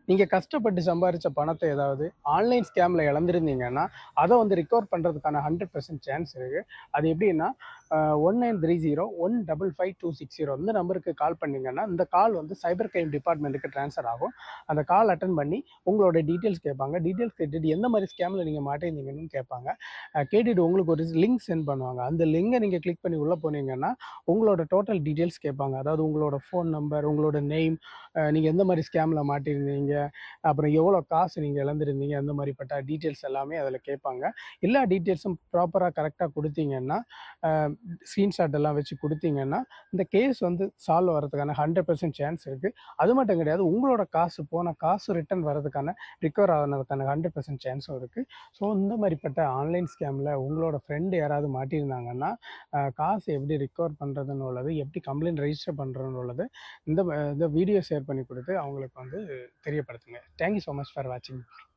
நீங்க கஷ்டப்பட்டு சம்பாரிச்ச பணத்த ஏதாவது ஆன்லைன் ஸ்கேம்ல இழந்திருந்தீங்கன்னா, அத வந்து ரிகவர் பண்றதுக்கான 100% சான்ஸ் இருக்கு. அது எப்படின்னா, 1930 155 260 இந்த நம்பருக்கு கால் பண்ணீங்கன்னா, இந்த கால் வந்து சைபர் கிரைம் டிபார்ட்மென்ட்க்கு ட்ரான்ஸ்ஃபர் ஆகும். அந்த கால் அட்டெண்ட் பண்ணி உங்களோட டீட்டெயில்ஸ் கேட்பாங்க. டீட்டெயில்ஸ் கேட்டுட்டு எந்த மாரி ஸ்கேம்ல நீங்க மாட்டியிருந்தீங்கன்னு கேட்பாங்க. கேட்டுட்டு உங்களுக்கு ஒரு லிங்க் சென்ட் பண்ணுவாங்க. அந்த லிங்க நீங்க கிளிக் பண்ணி உள்ள போனீங்கன்னா, உங்களோட டோட்டல் டீட்டெயில்ஸ் கேட்பாங்க. அதாவது உங்களோட ஃபோன் நம்பர், உங்களோட நேம், நீங்க எந்த மாரி ஸ்கேம்ல மாட்டியிருந்தீங்க, அப்புறம் எவ்வளோ காசு நீங்க இழந்திருந்தீங்க, அந்த மாரிப்பட்ட டீட்டெயில்ஸ் எல்லாமே அதில கேட்பாங்க. எல்லா டீட்டெயில்ஸும் ப்ராப்பரா கரெக்ட்டா குடுத்தீங்கன்னா, அ ஸ்கிரீன்ஷாட் எல்லாம் வச்சு குடுத்தீங்கன்னா, இந்த கேஸ் வந்து சால்வ் ஆறதுக்கான 100% சான்ஸ் இருக்கு. அது மட்டும் கிடையாது, உங்களோட காசு போன காசு ரிட்டர்ன் வரதுக்கான, ரிகவர் ஆனதுக்கான 100% சான்ஸும் இருக்கு. ஸோ இந்த மாரிப்பட்ட ஆன்லைன் ஸ்கேம்ல உங்களோட ஃப்ரெண்ட் யாராவது மாட்டியிருந்தாங்கன்னா, காசு எப்படி ரிகவர் பண்றதுன்னு உள்ளது, எப்படி கம்ப்ளைண்ட் ரெஜிஸ்டர் பண்றதுன்னு உள்ளது, இந்த வீடியோ ஷேர் பண்ணி குடுத்து அவங்களுக்கு வந்து தெரியப்படுத்துங்க. Thank you so much for வாட்சிங்.